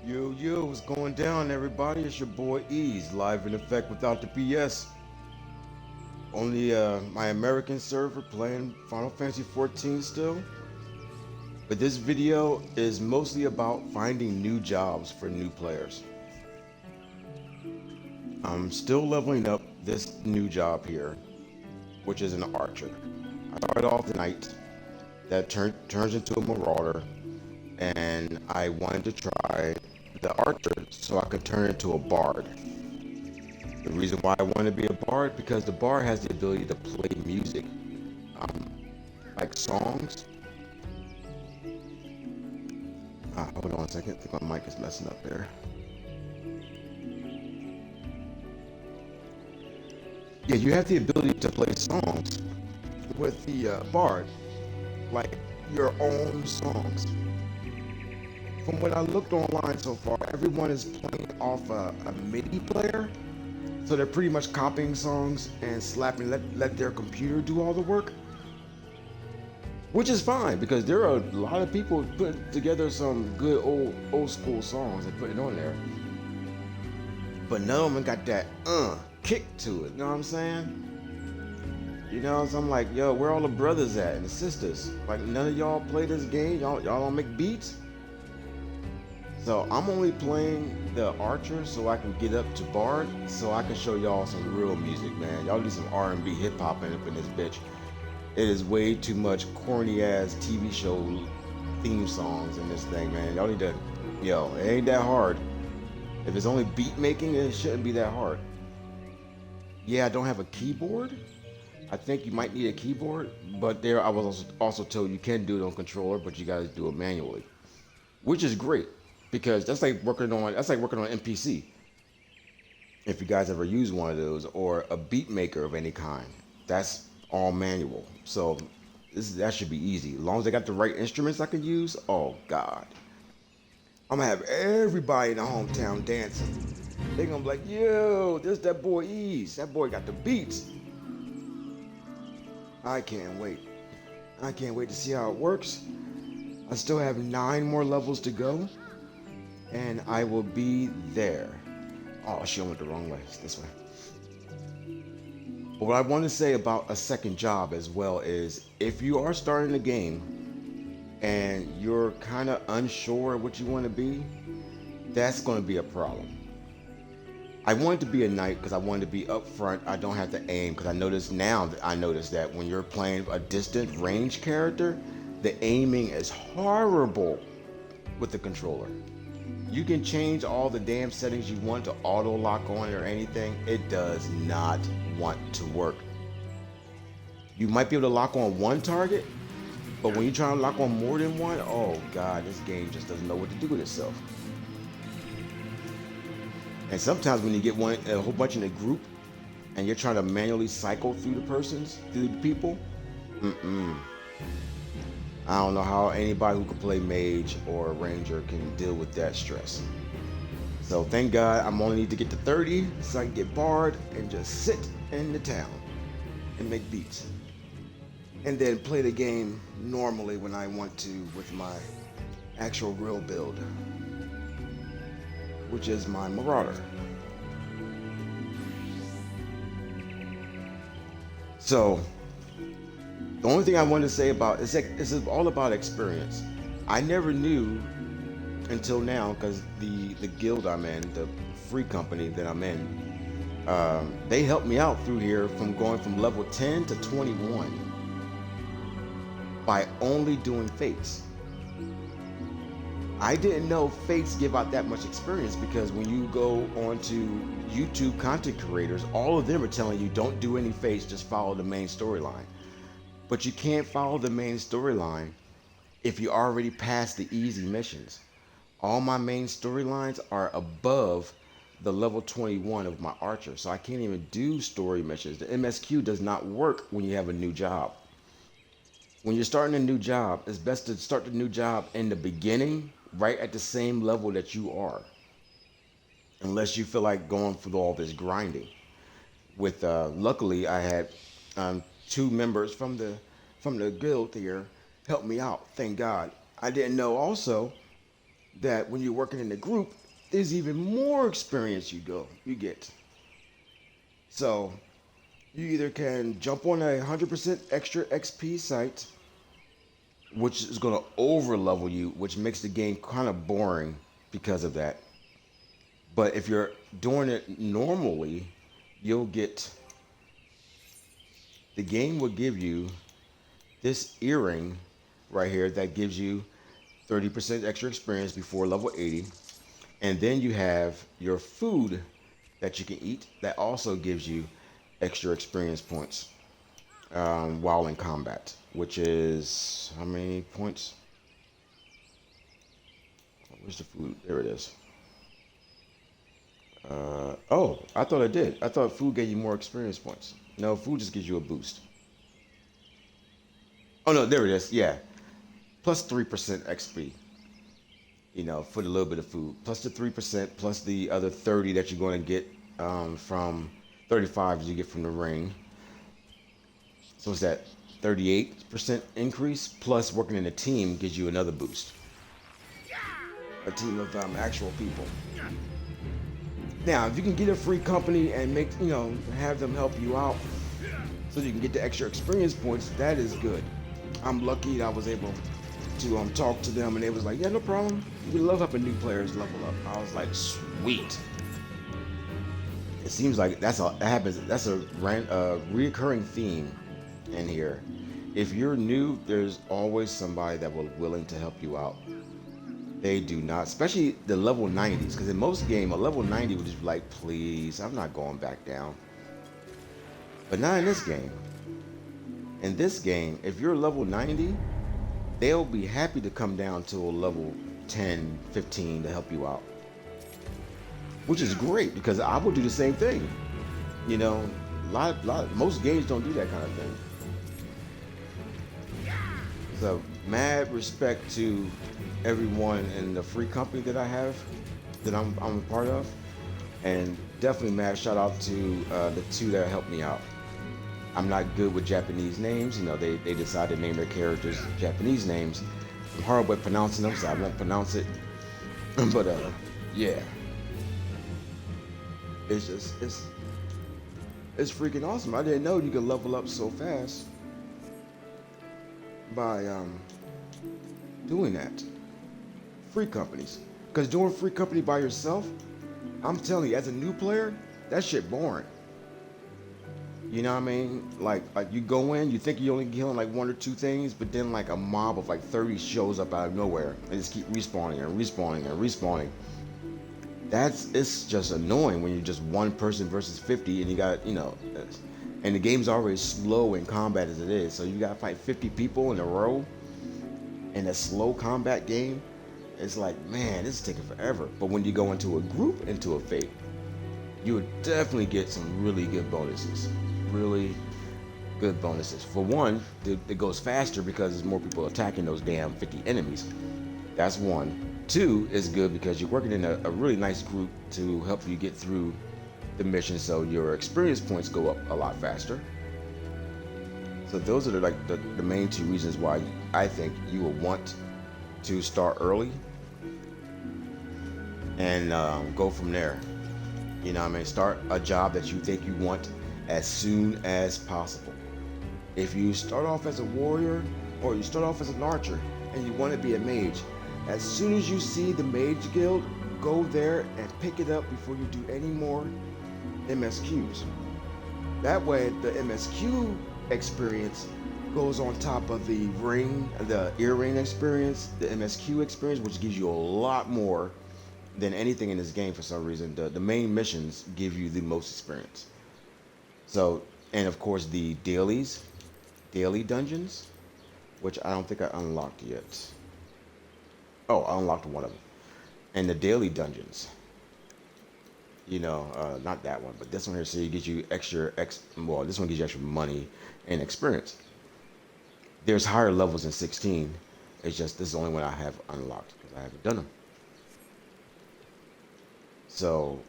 Yo, what's going down, everybody? It's your boy Ease, live in effect without the BS. Only my American server playing Final Fantasy 14 still. But this video is mostly about finding new jobs for new players. I'm still leveling up this new job here, which is an archer. I started off the knight that turns into a marauder, and I wanted to try the archer so I could turn into a bard. The reason why I want to be a bard because the bard has the ability to play music, um, like songs. Hold on a second. I think my mic is messing up there. Yeah, you have the ability to play songs with the bard, like your own songs. From what I looked online so far, everyone is playing off a MIDI player, so they're pretty much copying songs and slapping let their computer do all the work. Which is fine because there are a lot of people putting together some good old school songs and putting it on there. But none of them got that kick to it. You know what I'm saying? So I'm like, yo, where all the brothers at and the sisters? Like none of y'all play this game. Y'all don't make beats. So I'm only playing the archer so I can get up to bard so I can show y'all some real music, man. Y'all do some R&B hip hop up in this bitch. It is way too much corny ass TV show theme songs in this thing, man. Y'all need to, it ain't that hard. If it's only beat making, it shouldn't be that hard. Yeah, I don't have a keyboard. I think you might need a keyboard, but there I was also told you can do it on controller, but you gotta do it manually, which is great because that's like working on NPC. If you guys ever use one of those or a beat maker of any kind, that's all manual. So that should be easy. As long as I got the right instruments I can use, oh God. I'm gonna have everybody in the hometown dancing. They're gonna be like, yo, there's that boy Ease. That boy got the beats. I can't wait. I can't wait to see how it works. I still have 9 more levels to go, and I will be there. Oh, shit, I went the wrong way. It's this way. But what I want to say about a second job as well is if you are starting a game and you're kind of unsure what you want to be, that's going to be a problem. I wanted to be a knight because I wanted to be up front. I don't have to aim because I noticed that when you're playing a distant range character, the aiming is horrible with the controller. You can change all the damn settings you want to auto lock on or anything. It does not want to work. You might be able to lock on one target, but when you're trying to lock on more than one, oh God, this game just doesn't know what to do with itself. And sometimes when you get a whole bunch in a group and you're trying to manually cycle through the people, I don't know how anybody who can play mage or ranger can deal with that stress. So thank God I'm only need to get to 30 so I can get bard and just sit in the town and make beats. And then play the game normally when I want to with my actual real build, which is my marauder. So the only thing I wanted to say about this is all about experience. I never knew until now because the guild I'm in, the free company that I'm in, they helped me out through here from going from level 10 to 21 by only doing fates. I didn't know fates give out that much experience because when you go onto YouTube content creators, all of them are telling you don't do any fates, just follow the main storyline. But you can't follow the main storyline if you already passed the easy missions. All my main storylines are above the level 21 of my archer, so I can't even do story missions. The MSQ does not work when you have a new job. When you're starting a new job, it's best to start the new job in the beginning, right at the same level that you are. Unless you feel like going through all this grinding. Luckily, I had 2 members from the guild here help me out. Thank God. I didn't know also that when you're working in a group, there's even more experience you get. So you either can jump on a 100% extra XP site, which is going to over level you, which makes the game kind of boring because of that. But if you're doing it normally, you'll get, the game will give you this earring right here that gives you 30% extra experience before level 80. And then you have your food that you can eat that also gives you extra experience points while in combat, which is how many points? Where's the food? There it is. Oh, I thought it did. I thought food gave you more experience points. No, food just gives you a boost. Oh no, there it is. Yeah, plus 3% XP. You know, for the little bit of food, plus the 3%, plus the other 30 that you're going to get from 35 you get from the ring. So it's that 38% increase. Plus, working in a team gives you another boost. A team of actual people. Now, if you can get a free company and make, have them help you out so you can get the extra experience points, that is good. I'm lucky that I was able to talk to them, and they was like, yeah, no problem. We love helping new players level up. I was like, sweet. It seems like that's a reoccurring theme in here. If you're new, there's always somebody that will willing to help you out. They do not, especially the level 90s, because in most games, a level 90 would just be like, please, I'm not going back down. But not in this game. In this game, if you're level 90, they'll be happy to come down to a level 10, 15 to help you out. Which is great, because I would do the same thing. You know, most games don't do that kind of thing. So, mad respect to everyone in the free company that I have, that I'm a part of, and definitely mad shout out to the two that helped me out. I'm not good with Japanese names. They decided to name their characters Japanese names. I'm horrible at pronouncing them, so I won't pronounce it. But yeah, it's freaking awesome. I didn't know you could level up so fast by doing that. Free companies, because doing free company by yourself, I'm telling you, as a new player, that shit boring. You know what I mean? Like you go in, you think you're only killing like one or two things, but then like a mob of like 30 shows up out of nowhere and just keep respawning and respawning and respawning. It's just annoying when you're just one person versus 50 and you got, and the game's already slow in combat as it is, so you gotta fight 50 people in a row in a slow combat game. It's like, man, this is taking forever. But when you go into a group, into a fate, you would definitely get some really good bonuses. Really good bonuses. For one, it goes faster because there's more people attacking those damn 50 enemies. That's one. Two is good because you're working in a really nice group to help you get through the mission, so your experience points go up a lot faster. So those are the main two reasons why I think you will want to start early and go from there. You know what I mean? Start a job that you think you want as soon as possible. If you start off as a warrior or you start off as an archer and you want to be a mage, as soon as you see the mage guild, go there and pick it up before you do any more MSQs. That way the MSQ experience goes on top of the earring experience, the MSQ experience, which gives you a lot more than anything in this game for some reason. The main missions give you the most experience. So, and of course the daily dungeons, which I don't think I unlocked yet. Oh, I unlocked one of them. And the daily dungeons, not that one, but this one here, so it gives you this one gives you extra money and experience. There's higher levels in 16. It's just this is the only one I have unlocked because I haven't done them. So,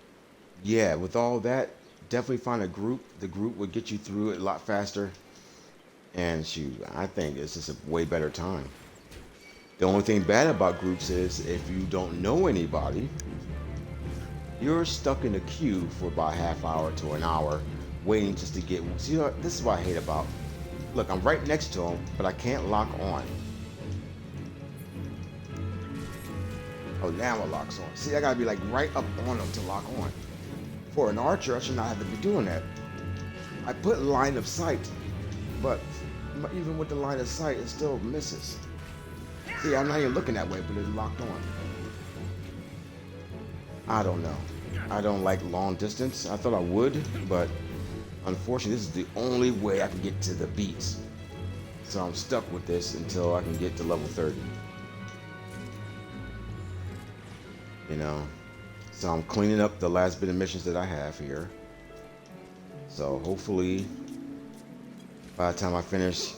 yeah, with all that, definitely find a group. The group will get you through it a lot faster. And shoot, I think it's just a way better time. The only thing bad about groups is if you don't know anybody, you're stuck in a queue for about a half hour to an hour waiting just to get. See, you know, this is what I hate about. Look, I'm right next to him, but I can't lock on. Oh, now it locks on. See, I gotta be like right up on him to lock on. For an archer, I should not have to be doing that. I put line of sight, but even with the line of sight, it still misses. See, I'm not even looking that way, but it's locked on. I don't know. I don't like long distance. I thought I would, but unfortunately, this is the only way I can get to the beats. So I'm stuck with this until I can get to level 30. You know? So I'm cleaning up the last bit of missions that I have here. So hopefully, by the time I finish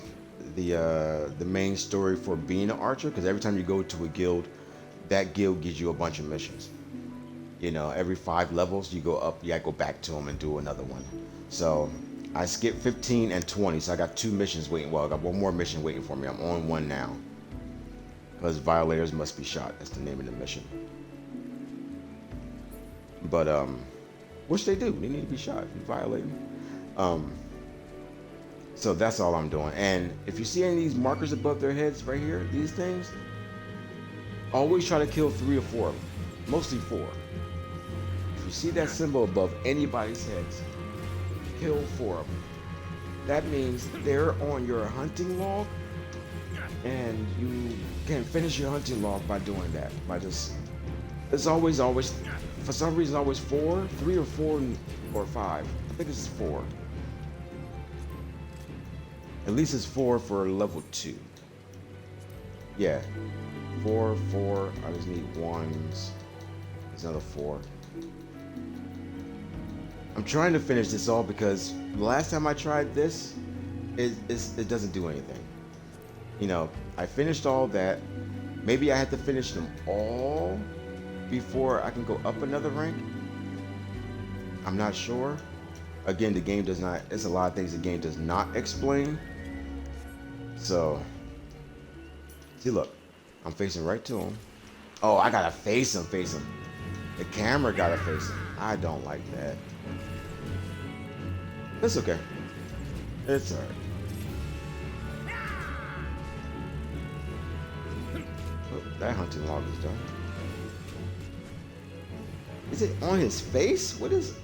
the main story for being an archer, because every time you go to a guild, that guild gives you a bunch of missions. You know, every 5 levels you go up, you gotta go back to them and do another one. So I skipped 15 and 20, so I got 2 missions waiting. Well, I got 1 more mission waiting for me. I'm on 1 now. Because violators must be shot. That's the name of the mission. But which they do. They need to be shot if you violate them. So that's all I'm doing. And if you see any of these markers above their heads right here, these things, always try to kill 3 or 4 of them. Mostly 4. If you see that symbol above anybody's heads, kill 4 of them. That means they're on your hunting log, and you can finish your hunting log by doing that. By just, it's always, for some reason, always 4, 3 or 4 or 5. I think it's 4. At least it's 4 for level 2. Yeah, 4, 4. I just need 1s. There's another 4. I'm trying to finish this all because the last time I tried this, it doesn't do anything. You know, I finished all that. Maybe I had to finish them all before I can go up another rank. I'm not sure. Again, the game does not, there's a lot of things the game does not explain. So, see, look, I'm facing right to him. Oh, I gotta face him. The camera gotta face him. I don't like that. It's okay. It's alright. Oh, that hunting log is done. Is it on his face? What is...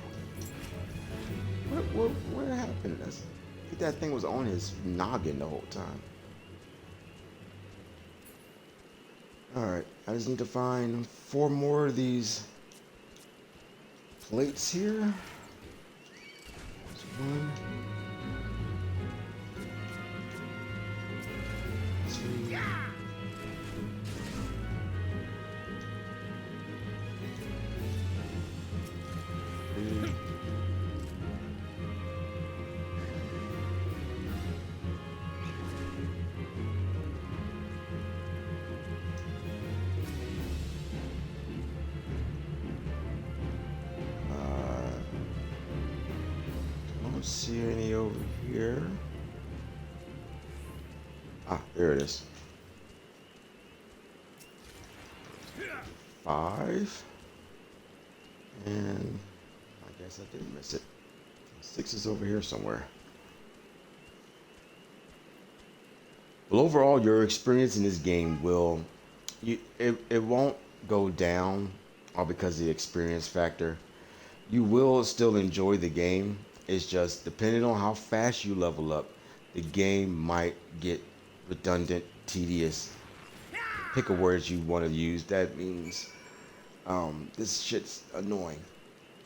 What happened? I think that thing was on his noggin the whole time. Alright, I just need to find 4 more of these plates here. There's 1, 2. See any over here? Ah, there it is. 5. And I guess I didn't miss it. 6 is over here somewhere. Well, overall, your experience in this game will, it won't go down all because of the experience factor. You will still enjoy the game. It's just depending on how fast you level up, the game might get redundant, tedious. Pick a word you want to use. That means this shit's annoying.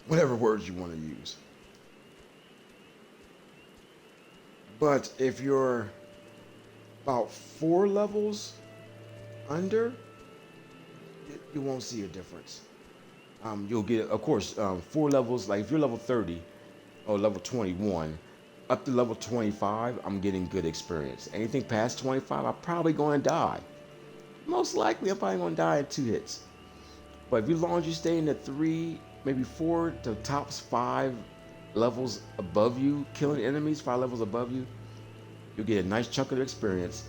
Whatever words you want to use. But if you're about 4 levels under, you won't see a difference. You'll get, of course, 4 levels. Like if you're level 30. Or level 21, up to level 25, I'm getting good experience. Anything past 25, I'm probably going to die. Most likely, I'm probably going to die in 2 hits. But if as long as you stay in the 3, maybe 4 to tops 5 levels above you, killing enemies 5 levels above you, you'll get a nice chunk of experience.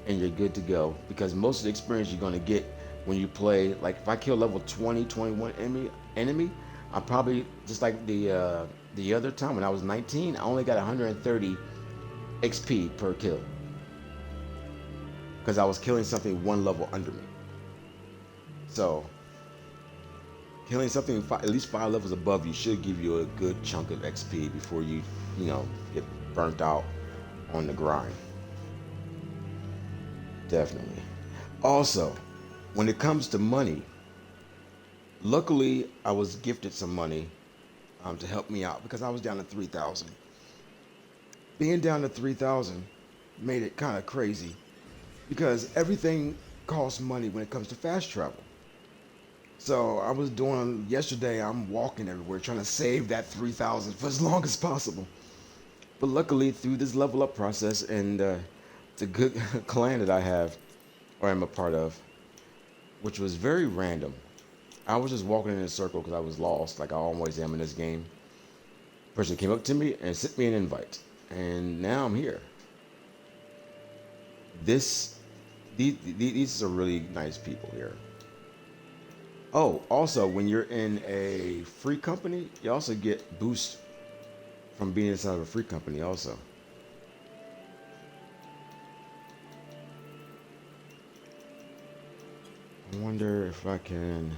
and you're good to go. Because most of the experience you're gonna get when you play, like if I kill level 20, 21 enemy, I'm probably just like the other time when I was 19, I only got 130 XP per kill because I was killing something one level under me. So killing something at least 5 levels above you should give you a good chunk of XP before you get burnt out on the grind. Definitely. Also, when it comes to money, luckily I was gifted some money to help me out because I was down to 3,000. Being down to 3,000 made it kind of crazy because everything costs money when it comes to fast travel. So I was doing yesterday. I'm walking everywhere trying to save that 3,000 for as long as possible. But luckily, through this level up process and the good clan that I have or am a part of, which was very random. I was just walking in a circle because I was lost, like I always am in this game. Person came up to me and sent me an invite, and now I'm here. This, these are really nice people here. Oh, also, when you're in a free company, you also get boost from being inside of a free company also. I wonder if I can...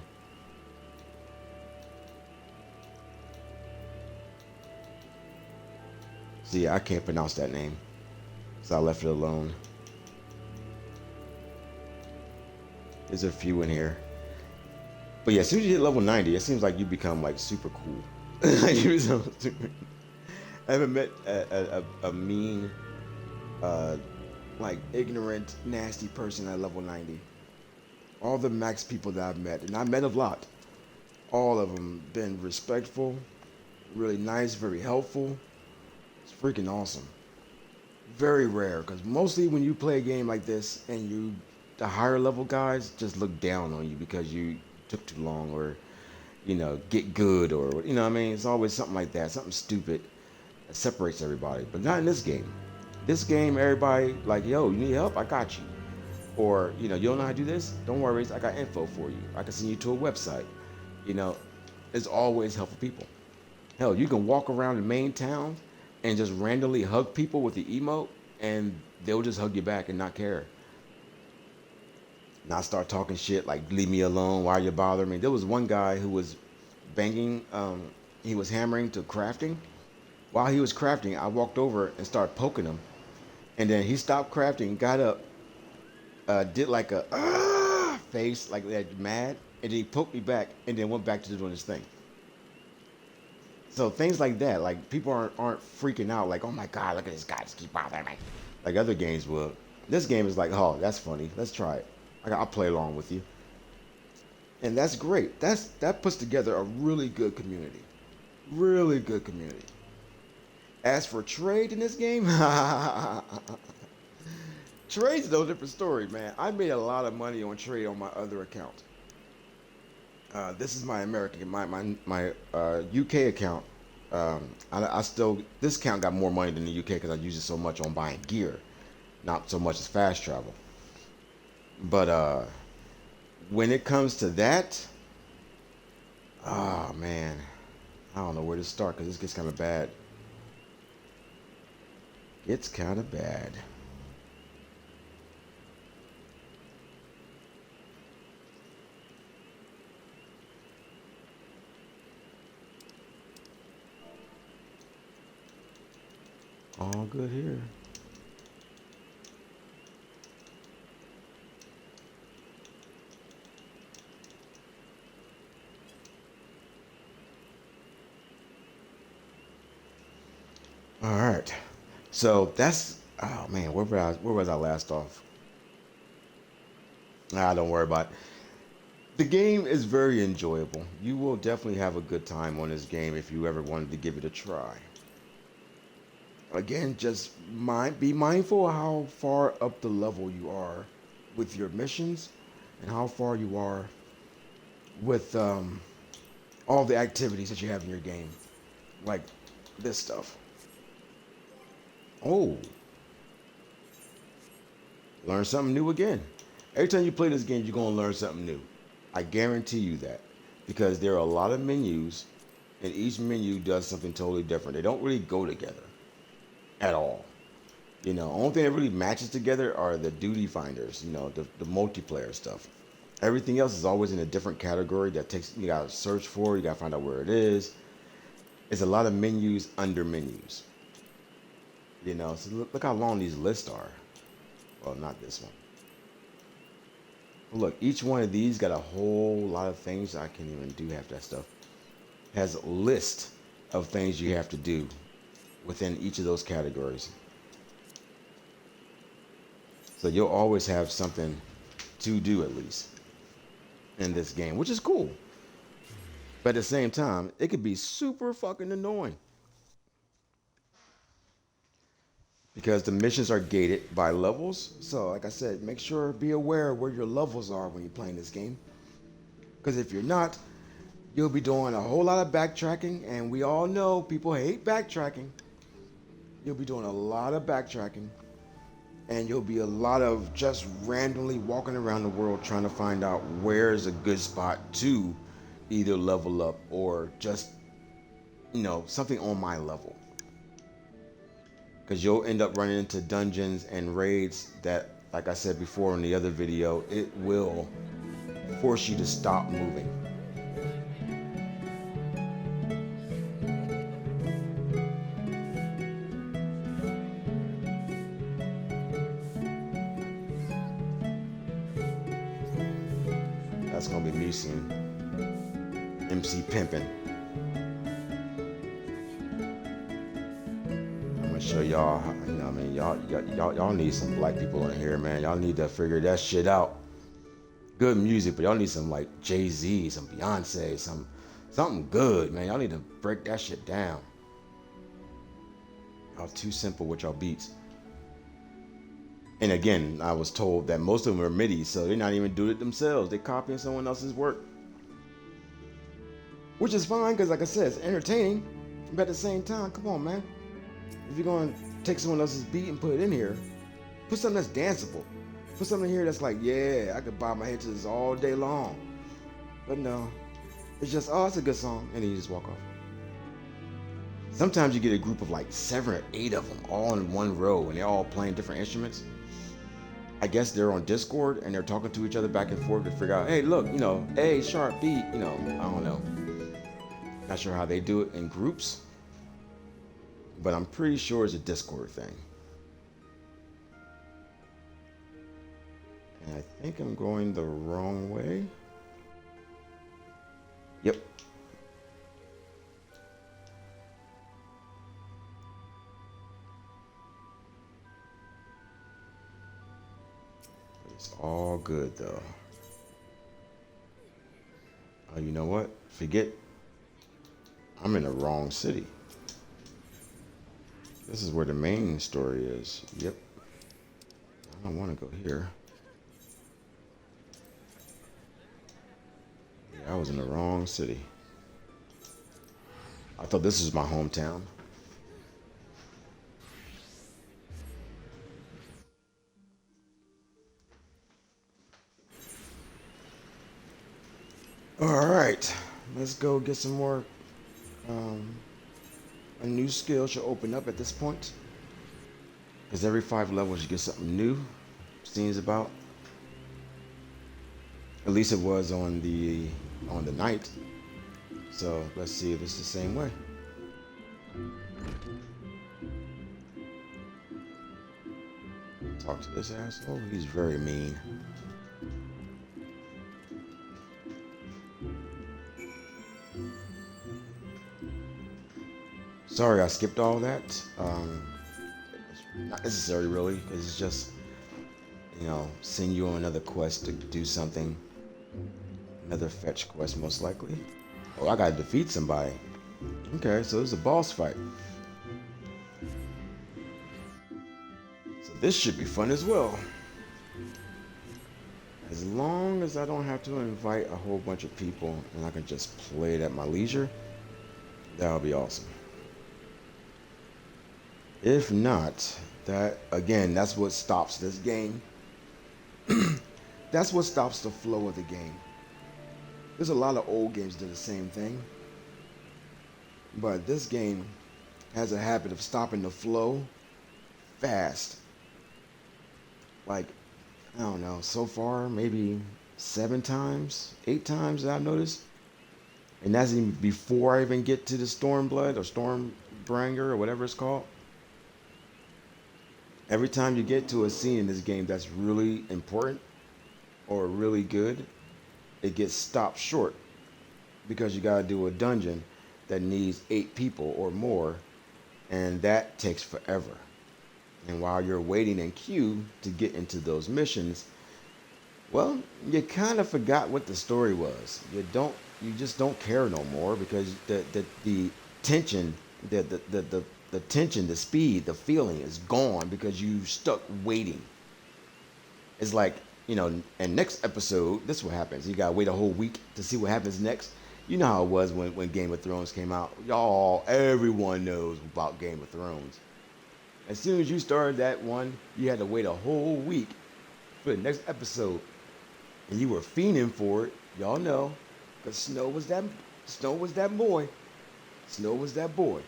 See, I can't pronounce that name, so I left it alone. There's a few in here. But yeah, as soon as you hit level 90, it seems like you become like super cool. I haven't met a mean, like ignorant, nasty person at level 90. All the max people that I've met, and I met a lot, all of them been respectful, really nice, very helpful. It's freaking awesome. Very rare, because mostly when you play a game like this and the higher level guys just look down on you because you took too long or, get good or, what I mean? It's always something like that, something stupid that separates everybody. But not in this game. This game, everybody like, yo, you need help? I got you. Or, you don't know how to do this? Don't worry, I got info for you. I can send you to a website. You know, it's always helpful people. Hell, you can walk around the main town and just randomly hug people with the emote, and they'll just hug you back and not care. Not start talking shit like, leave me alone, why you bothering me? There was one guy who was banging, he was hammering to crafting. While he was crafting, I walked over and started poking him. And then he stopped crafting, got up, did like a face, like that mad, and then he poked me back and then went back to doing his thing. So things like that, like people aren't freaking out like, oh my god, look at this guy, just keep bothering me, like other games will. This game is like, oh, that's funny, let's try it. I'll play along with you, and that's great. That puts together a really good community, really good community. As for trade in this game, trade's no different story, man. I made a lot of money on trade on my other account. This is my American, my UK account. I still, this account got more money than the UK because I use it so much on buying gear, not so much as fast travel. But when it comes to that, oh man, I don't know where to start because this gets kind of bad. It's kind of bad. All good here. All right. So that's, oh man, where was I last off? Don't worry about it. The game is very enjoyable. You will definitely have a good time on this game if you ever wanted to give it a try. Again, just be mindful how far up the level you are with your missions and how far you are with all the activities that you have in your game, like this stuff. Oh, Learn something new again. Every time you play this game, you're going to learn something new. I guarantee you that. Because there are a lot of menus, and each menu does something totally different. They don't really go together at all. You know, only thing that really matches together are the duty finders, you know, the multiplayer stuff. Everything else is always in a different category that takes, you gotta search for, you gotta find out where it is. It's a lot of menus under menus. You know, so look how long these lists are. Well, not this one. But look, each one of these got a whole lot of things. I can't even do half that stuff. Has a list of things you have to do within each of those categories. So you'll always have something to do at least in this game, which is cool. But at the same time, it could be super fucking annoying. Because the missions are gated by levels. So like I said, make sure, be aware where your levels are when you're playing this game. Because if you're not, you'll be doing a whole lot of backtracking. And we all know people hate backtracking. You'll be doing a lot of backtracking. And you'll be a lot of just randomly walking around the world trying to find out where's a good spot to either level up or just, you know, something on my level. Because you'll end up running into dungeons and raids that, like I said before in the other video, it will force you to stop moving. That's gonna be me soon. MC pimping. I'm gonna show y'all. You know, what I mean, y'all need some black people in here, man. Y'all need to figure that shit out. Good music, but y'all need some like Jay-Z, some Beyonce, something good, man. Y'all need to break that shit down. Y'all too simple with y'all beats. And again, I was told that most of them are MIDI, so they're not even doing it themselves. They're copying someone else's work. Which is fine, because like I said, it's entertaining. But at the same time, come on, man. If you're going to take someone else's beat and put it in here, put something that's danceable. Put something in here that's like, yeah, I could bob my head to this all day long. But no, it's just, oh, it's a good song. And then you just walk off. Sometimes you get a group of like 7 or 8 of them all in one row and they're all playing different instruments. I guess they're on Discord and they're talking to each other back and forth to figure out, hey, look, you know, A sharp beat, you know, I don't know. Not sure how they do it in groups, but I'm pretty sure it's a Discord thing. And I think I'm going the wrong way. Yep. It's all good though. Oh, you know what? Forget. I'm in the wrong city. This is where the main story is. Yep. I don't want to go here. Yeah, I was in the wrong city. I thought this was my hometown. All right, let's go get some more. A new skill should open up at this point. Because every 5 levels you get something new. Seems about. At least it was on the night. So let's see if it's the same way. Talk to this asshole. He's very mean. Sorry, I skipped all that. Not necessary, really. It's just, you know, send you on another quest to do something. Another fetch quest, most likely. Oh, I gotta defeat somebody. Okay, so it's a boss fight. So this should be fun as well. As long as I don't have to invite a whole bunch of people and I can just play it at my leisure, that'll be awesome. If not, that again, that's what stops this game. That's what stops the flow of the game. There's a lot of old games that do the same thing, but this game has a habit of stopping the flow fast. Like, I don't know, so far maybe 7 times, 8 times that I've noticed. And that's even before I even get to the Stormblood or Stormbringer or whatever it's called. Every time you get to a scene in this game that's really important or really good, it gets stopped short because you gotta do a dungeon that needs 8 people or more, and that takes forever. And while you're waiting in queue to get into those missions, well, you kind of forgot what the story was. You just don't care no more because the tension, the tension, the speed, the feeling is gone because you stuck waiting. It's like, and next episode, this is what happens. You gotta wait a whole week to see what happens next. You know how it was when Game of Thrones came out. Everyone knows about Game of Thrones. As soon as you started that one, you had to wait a whole week for the next episode. And you were fiending for it. Y'all know. Because Snow was that boy. Snow was that boy.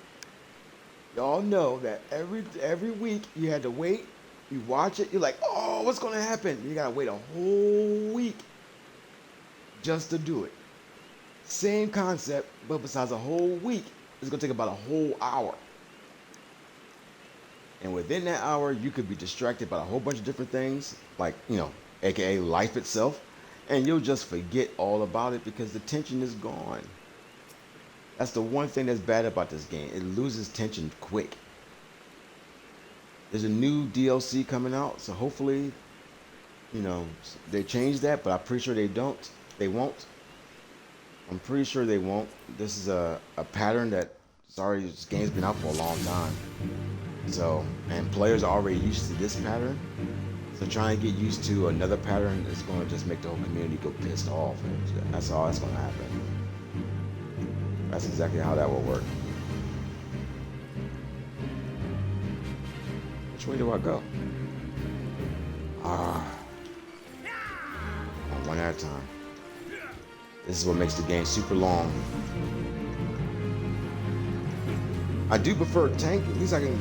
Y'all know that every week you had to wait. You watch it. You're like, oh, what's going to happen? You got to wait a whole week just to do it. Same concept, but besides a whole week, it's going to take about a whole hour. And within that hour, you could be distracted by a whole bunch of different things, like, aka life itself, and you'll just forget all about it because the tension is gone. That's the one thing that's bad about this game. It loses tension quick. There's a new DLC coming out, so hopefully, they change that, but I'm pretty sure they won't. I'm pretty sure they won't. This is a pattern this game's been out for a long time. So, and players are already used to this pattern. So trying to get used to another pattern is going to just make the whole community go pissed off. And that's all that's going to happen. That's exactly how that will work. Which way do I go? One at a time. This is what makes the game super long. I do prefer tank. At least I can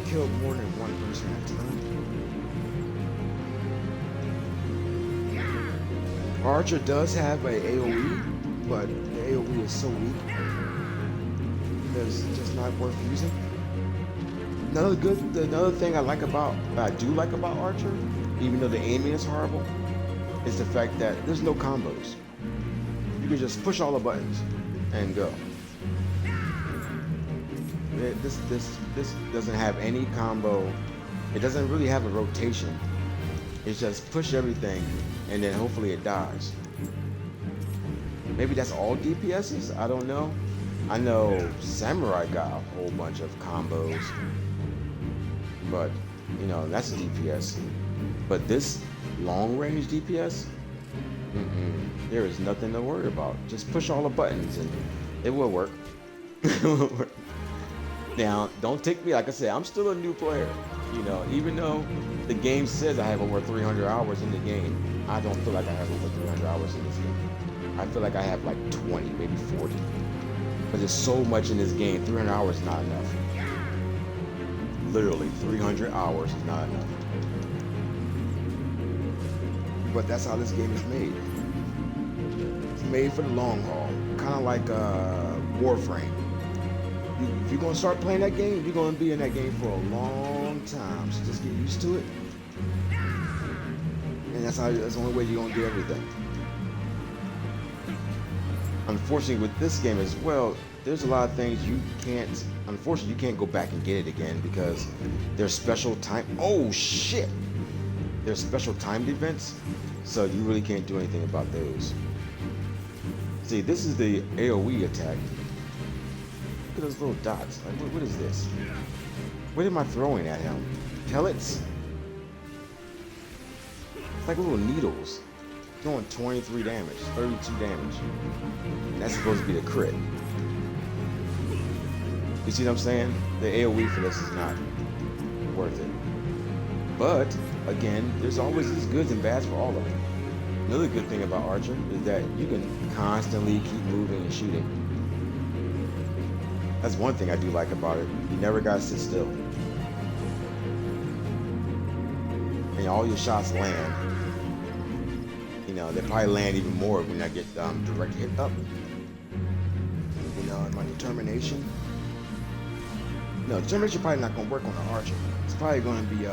kill more than one person at a time. Archer does have a AoE, but the AoE is so weak that it's just not worth using. Another thing I do like about Archer, even though the aiming is horrible, is the fact that there's no combos. You can just push all the buttons and go. This doesn't have any combo. It doesn't really have a rotation. It's just push everything and then hopefully it dies. Maybe that's all DPSs? I don't know. I know Samurai got a whole bunch of combos, but that's a DPS. But this long range DPS, there is nothing to worry about. Just push all the buttons and it will work. Now, don't take me, like I said, I'm still a new player. Even though the game says I have over 300 hours in the game, I don't feel like I have over 300 hours in this game. I feel like I have like 20, maybe 40. But there's so much in this game, 300 hours is not enough. Literally, 300 hours is not enough. But that's how this game is made. It's made for the long haul. Kind of like Warframe. If you're going to start playing that game, you're going to be in that game for a long time. So just get used to it. And that's the only way you're going to get everything. Unfortunately, with this game as well, there's a lot of things unfortunately, you can't go back and get it again because there's special time. Oh, shit! There's special timed events, so you really can't do anything about those. See, this is the AoE attack. Look at those little dots. Like, what is this? What am I throwing at him? Pellets? It's like little needles. Doing 23 damage, 32 damage. And that's supposed to be the crit. You see what I'm saying? The AoE for this is not worth it. But again, there's always these goods and bads for all of them. Another good thing about Archer is that you can constantly keep moving and shooting. That's one thing I do like about it. You never gotta sit still. And all your shots land. You know, they probably land even more when I get direct hit up. You know, and my determination. No, determination probably not gonna work on the Archer. It's probably gonna be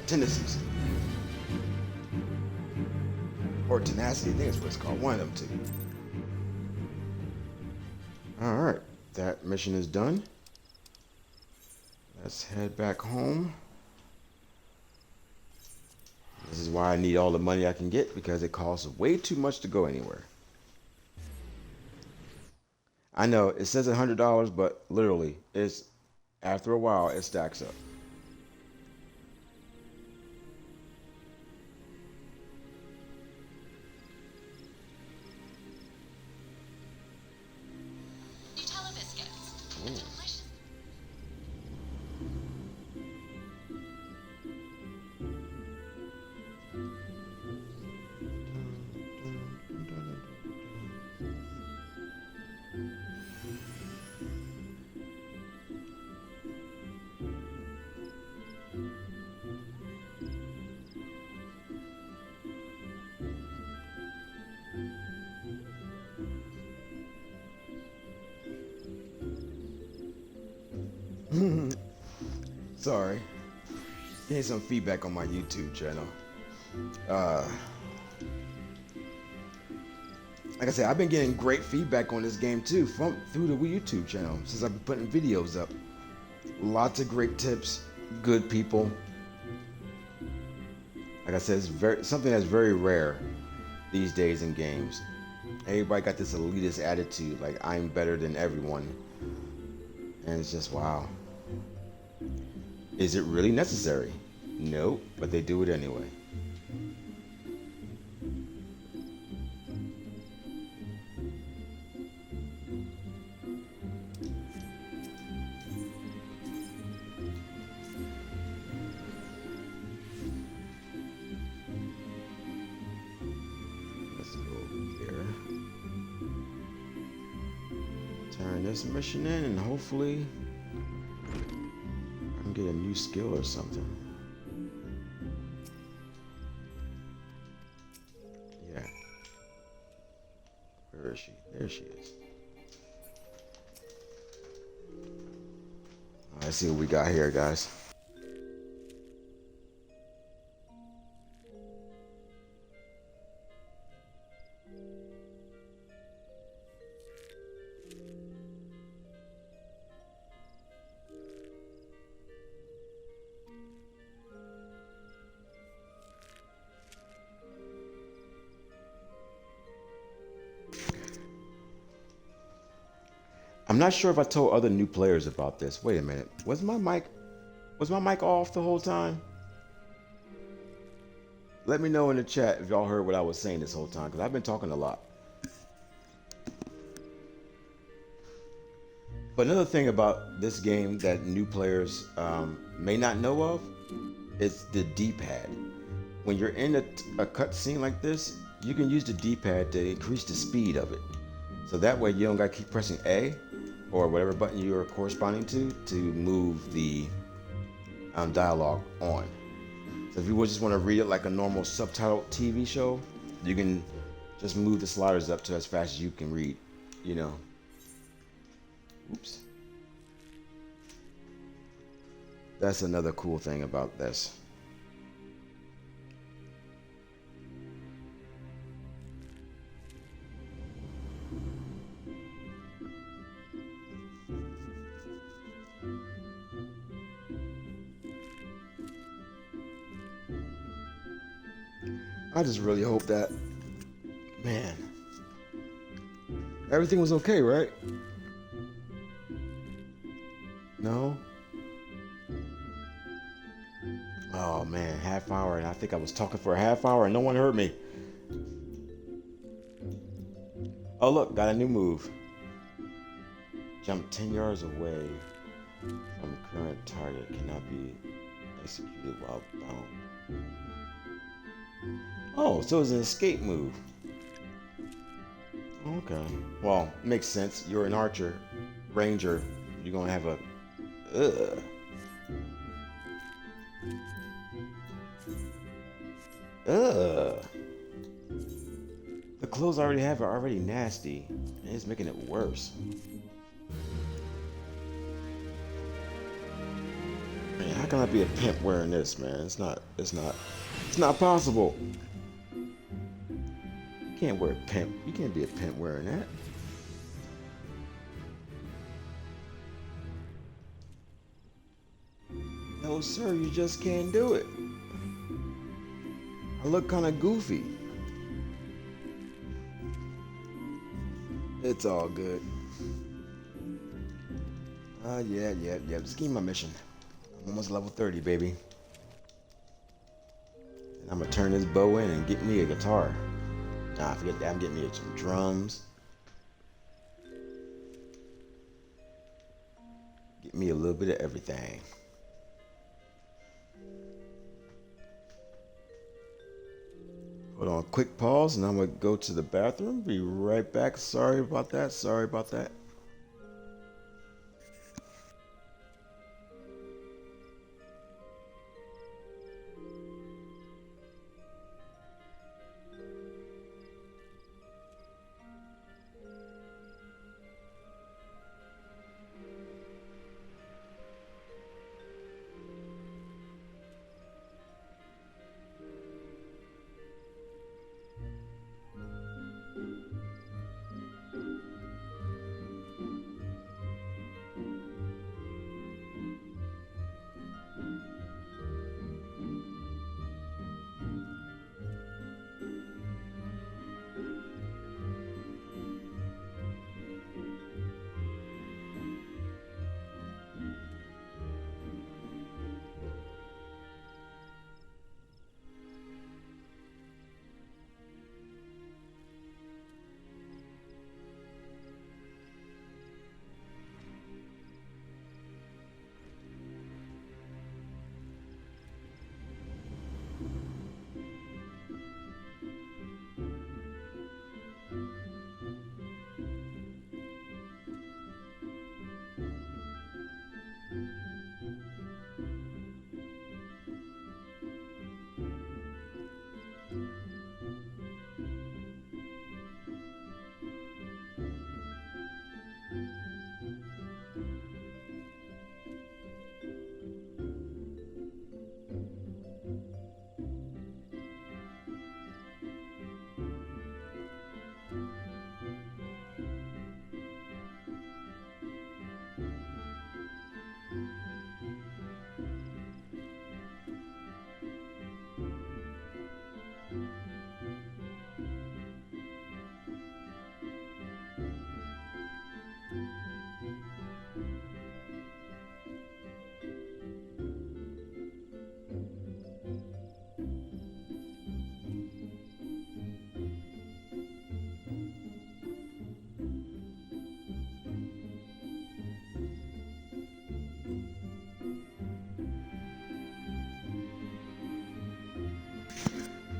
tendencies. Or tenacity, I think that's what it's called. One of them two. Alright, that mission is done. Let's head back home. This is why I need all the money I can get, because it costs way too much to go anywhere. I know it says $100, but literally, it's after a while it stacks up. Sorry. Getting some feedback on my YouTube channel. Like I said, I've been getting great feedback on this game too through the YouTube channel since I've been putting videos up. Lots of great tips, good people. Like I said, it's something that's very rare these days in games. Everybody got this elitist attitude, like I'm better than everyone. And it's just, wow. Is it really necessary? No, but they do it anyway. Let's go here. Turn this mission in and hopefully get a new skill or something. Yeah. Where is she? There she is. Let's see what we got here, guys. I'm not sure if I told other new players about this. Wait a minute. Was my mic off the whole time? Let me know in the chat if y'all heard what I was saying this whole time, because I've been talking a lot. But another thing about this game that new players may not know of is the D-pad. When you're in a cutscene like this, you can use the D-pad to increase the speed of it. So that way you don't gotta keep pressing A or whatever button you're corresponding to move the dialogue on. So if you just want to read it like a normal subtitled TV show, you can just move the sliders up to as fast as you can read, you know. Oops. That's another cool thing about this. I just really hope that, man, everything was okay, right? No? Oh man, half hour, and I think I was talking for a half hour and no one heard me. Oh look, got a new move. Jump 10 yards away from current target, cannot be Executed while bound. Oh, so it's an escape move. Okay. Well, makes sense. You're an archer, ranger. You're gonna have a. Ugh. Ugh. The clothes I already have are already nasty, and it's making it worse. Man, how can I be a pimp wearing this, man? It's not. It's not possible. You can't wear a pimp. You can't be a pimp wearing that. No, sir, you just can't do it. I look kind of goofy. It's all good. Yeah. Just give me my mission. I'm almost level 30, baby. And I'm gonna turn this bow in and get me a guitar. Nah, forget that. I'm getting me some drums. Get me a little bit of everything. Hold on, quick pause, and I'm gonna go to the bathroom. Be right back. Sorry about that.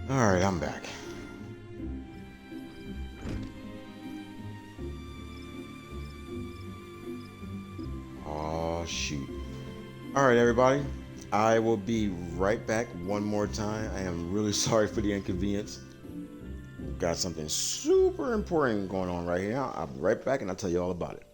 All right, I'm back. Oh shoot. All right, everybody. I will be right back one more time. I am really sorry for the inconvenience. Got something super important going on right here. I'll be right back and I'll tell you all about it.